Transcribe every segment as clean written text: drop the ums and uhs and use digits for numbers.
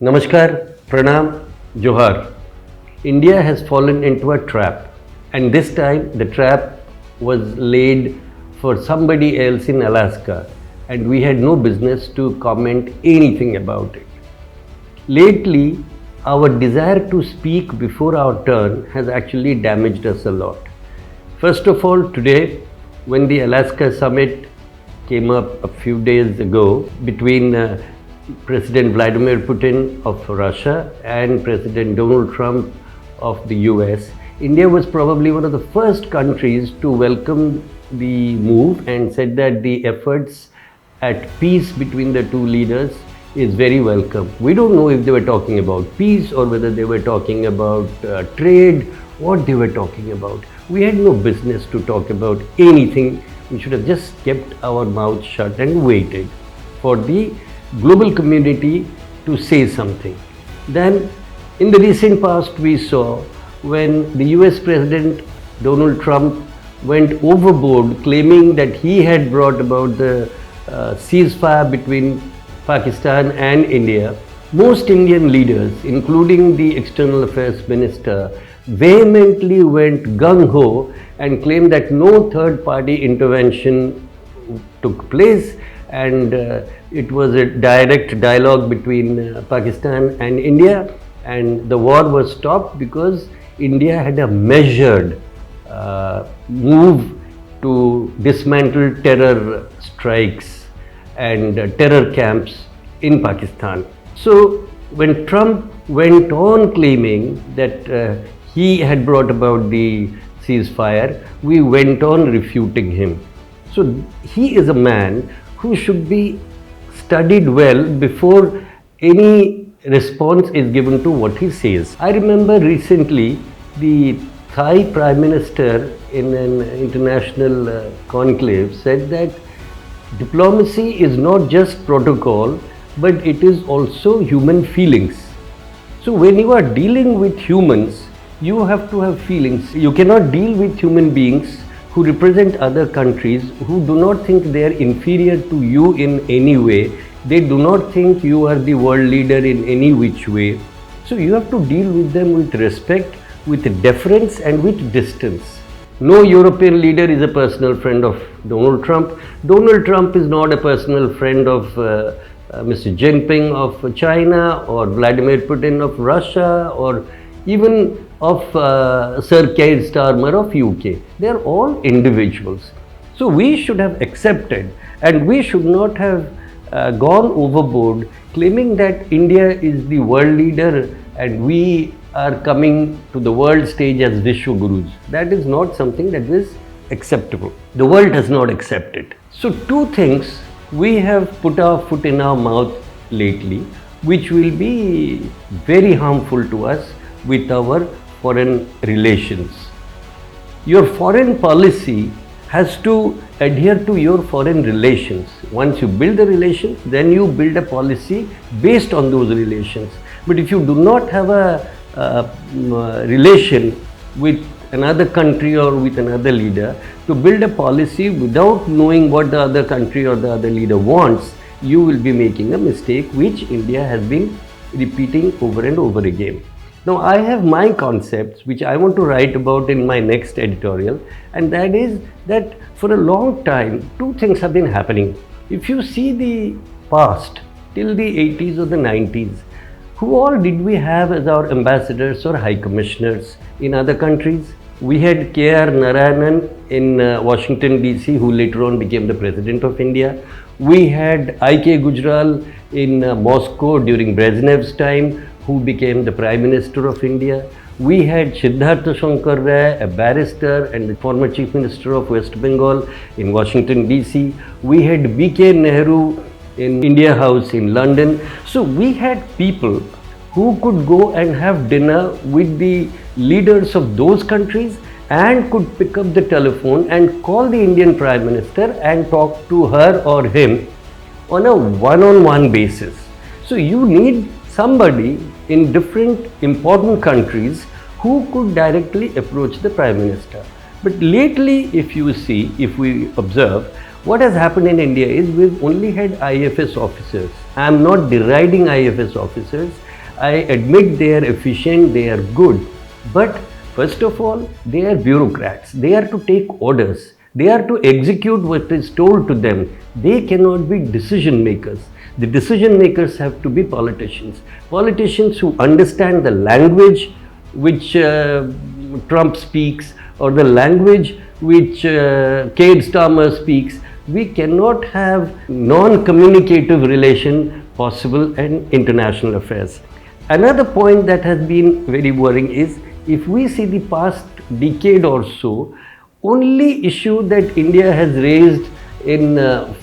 Namaskar, Pranam, Johar. India has fallen into a trap, and this time the trap was laid for somebody else in Alaska, and we had no business to comment anything about it. Lately, our desire to speak before our turn has actually damaged us a lot. First of all, today, when the Alaska summit came up a few days ago between President Vladimir Putin of Russia and President Donald Trump of the US, India was probably one of the first countries to welcome the move and said that the efforts at peace between the two leaders is very welcome. We don't know if they were talking about peace or whether they were talking about trade, what they were talking about. We had no business to talk about anything. We should have just kept our mouths shut and waited for the global community to say something. Then, in the recent past, we saw when the US President Donald Trump went overboard claiming that he had brought about the ceasefire between Pakistan and India, most Indian leaders, including the External Affairs Minister, vehemently went gung-ho and claimed that no third-party intervention took place, and it was a direct dialogue between Pakistan and India, and the war was stopped because India had a measured move to dismantle terror strikes and terror camps in Pakistan. So when Trump went on claiming that he had brought about the ceasefire, we went on refuting him. So he is a man who should be studied well before any response is given to what he says. I remember recently the Thai Prime Minister in an international conclave said that diplomacy is not just protocol, but it is also human feelings. So when you are dealing with humans, you have to have feelings. You cannot deal with human beings who represent other countries, who do not think they are inferior to you in any way. They do not think you are the world leader in any which way. So you have to deal with them with respect, with deference and with distance. No European leader is a personal friend of Donald Trump. Donald Trump is not a personal friend of Mr. Jinping of China or Vladimir Putin of Russia or even of Sir Keir Starmer of UK. They are all individuals. So we should have accepted, and we should not have gone overboard claiming that India is the world leader and we are coming to the world stage as Vishwagurus. That is not something that is acceptable. The world does not accept it. So two things we have put our foot in our mouth lately, which will be very harmful to us with our foreign relations. Your foreign policy has to adhere to your foreign relations. Once you build the relations, then you build a policy based on those relations. But if you do not have a relation with another country or with another leader, to build a policy without knowing what the other country or the other leader wants, you will be making a mistake which India has been repeating over and over again. Now I have my concepts which I want to write about in my next editorial, and that is that for a long time two things have been happening. If you see the past till the 80s or the 90s, who all did we have as our ambassadors or high commissioners in other countries? We had K.R. Narayanan in Washington DC, who later on became the President of India. We had I.K. Gujral in Moscow during Brezhnev's time, who became the Prime Minister of India. We had Siddhartha Shankar Ray, a barrister and the former Chief Minister of West Bengal in Washington DC. We had B.K. Nehru in India House in London. So we had people who could go and have dinner with the leaders of those countries and could pick up the telephone and call the Indian Prime Minister and talk to her or him on a one-on-one basis. So you need somebody in different important countries who could directly approach the Prime Minister. But lately, if we observe, what has happened in India is we've only had IFS officers. I am not deriding IFS officers. I admit they are efficient, they are good, but first of all, they are bureaucrats. They are to take orders. They are to execute what is told to them. They cannot be decision makers. The decision makers have to be politicians. Politicians who understand the language which Trump speaks, or the language which Keir Starmer speaks. We cannot have non-communicative relation possible in international affairs. Another point that has been very worrying is, if we see the past decade or so, only issue that India has raised in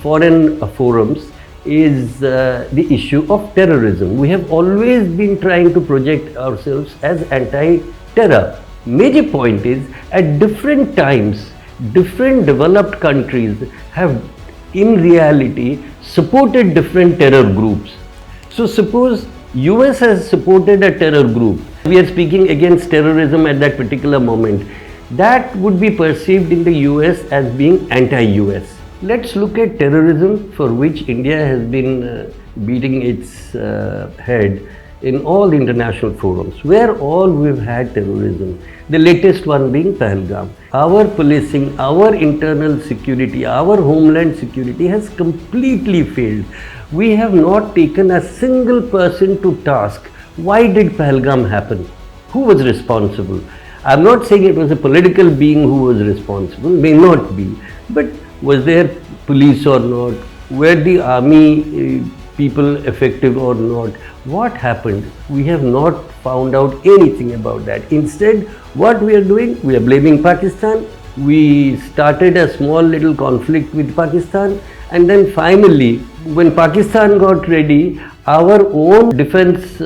foreign forums is the issue of terrorism. We have always been trying to project ourselves as anti-terror. Major point is, at different times, different developed countries have in reality supported different terror groups. So suppose US has supported a terror group. We are speaking against terrorism at that particular moment. That would be perceived in the US as being anti-US. Let's look at terrorism, for which India has been beating its head in all international forums, where all we've had terrorism. The latest one being Pahalgam. Our policing, our internal security, our homeland security has completely failed. We have not taken a single person to task. Why did Pahalgam happen? Who was responsible? I'm not saying it was a political being who was responsible, may not be, but was there police or not? Were the army people effective or not? What happened? We have not found out anything about that. Instead, what we are doing, we are blaming Pakistan. We started a small little conflict with Pakistan, and then finally, when Pakistan got ready, our own defense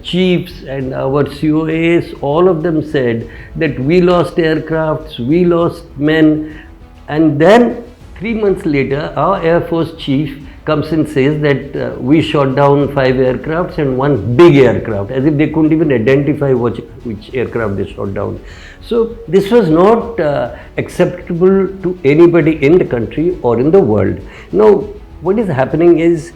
chiefs and our COAs, all of them said that we lost aircrafts, we lost men, and then 3 months later, our Air Force chief comes and says that we shot down 5 aircrafts and 1 big aircraft, as if they couldn't even identify which aircraft they shot down. So this was not acceptable to anybody in the country or in the world. Now, what is happening is,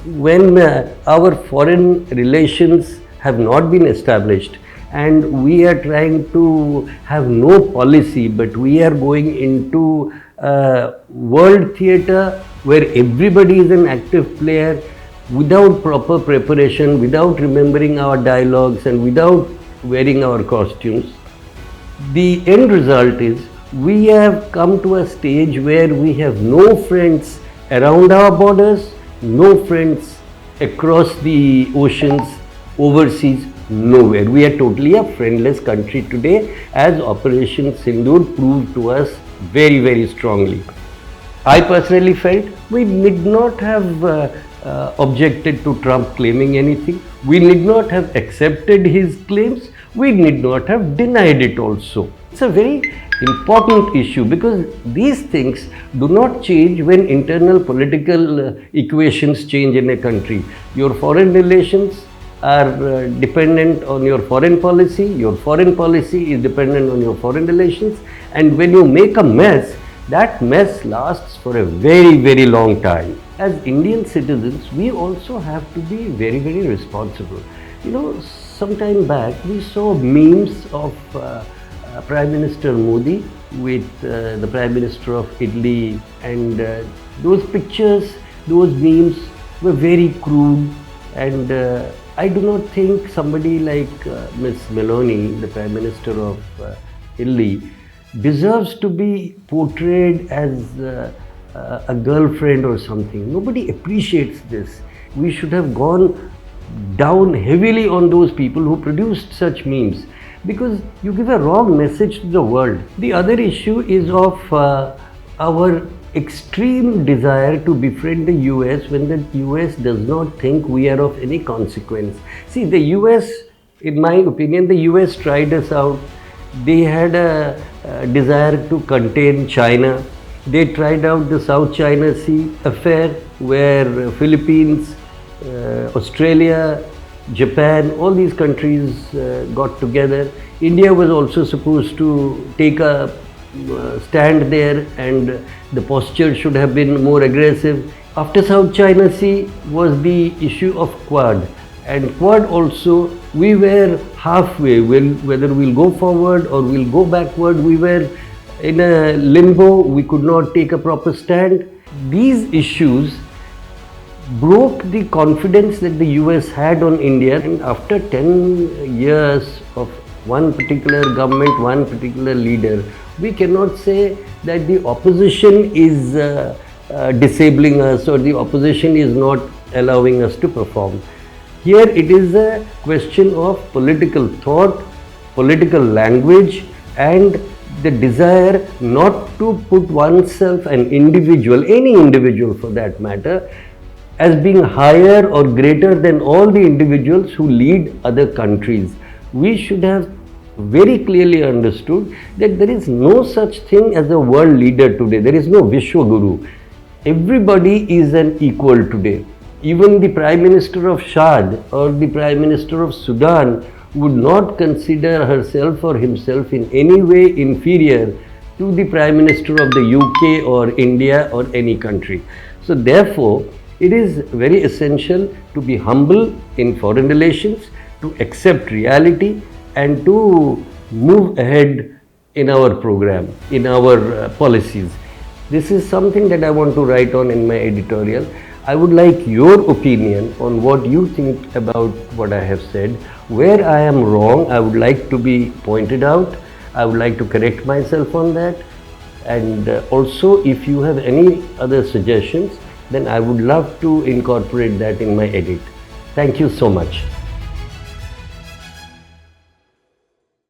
when our foreign relations have not been established, and we are trying to have no policy, but we are going into world theatre where everybody is an active player, without proper preparation, without remembering our dialogues, and without wearing our costumes. The end result is, we have come to a stage where we have no friends around our borders, no friends across the oceans, overseas, nowhere. We are totally a friendless country today, as Operation Sindoor proved to us very, very strongly. I personally felt we need not have objected to Trump claiming anything. We need not have accepted his claims. We need not have denied it also. It's a very important issue, because these things do not change when internal political equations change in a country. Your foreign relations are dependent on your foreign policy. Your foreign policy is dependent on your foreign relations. And when you make a mess, that mess lasts for a very, very long time. As Indian citizens, we also have to be very, very responsible. You know, some time back, we saw memes of Prime Minister Modi with the Prime Minister of Italy, and those pictures, those memes were very crude, and I do not think somebody like Ms. Meloni, the Prime Minister of Italy, deserves to be portrayed as a girlfriend or something. Nobody appreciates this. We should have gone down heavily on those people who produced such memes, because you give a wrong message to the world. The other issue is of our extreme desire to befriend the US when the US does not think we are of any consequence. See, the US, in my opinion, the US tried us out. They had a desire to contain China. They tried out the South China Sea affair, where Philippines, Australia, Japan, all these countries got together. India was also supposed to take a stand there, and the posture should have been more aggressive. After South China Sea was the issue of Quad. And Quad also, we were halfway, whether we'll go forward or we'll go backward, we were in a limbo, we could not take a proper stand. These issues broke the confidence that the US had on India. And after 10 years of one particular government, one particular leader, we cannot say that the opposition is disabling us or the opposition is not allowing us to perform. Here it is a question of political thought, political language, and the desire not to put oneself, an individual, any individual for that matter, as being higher or greater than all the individuals who lead other countries. We should have very clearly understood that there is no such thing as a world leader today. There is no Vishwaguru. Everybody is an equal today. Even the Prime Minister of Shad or the Prime Minister of Sudan would not consider herself or himself in any way inferior to the Prime Minister of the UK or India or any country. So therefore, it is very essential to be humble in foreign relations, to accept reality and to move ahead in our program, in our policies. This is something that I want to write on in my editorial. I would like your opinion on what you think about what I have said. Where I am wrong, I would like to be pointed out. I would like to correct myself on that. And also, if you have any other suggestions, then I would love to incorporate that in my edit. Thank you so much.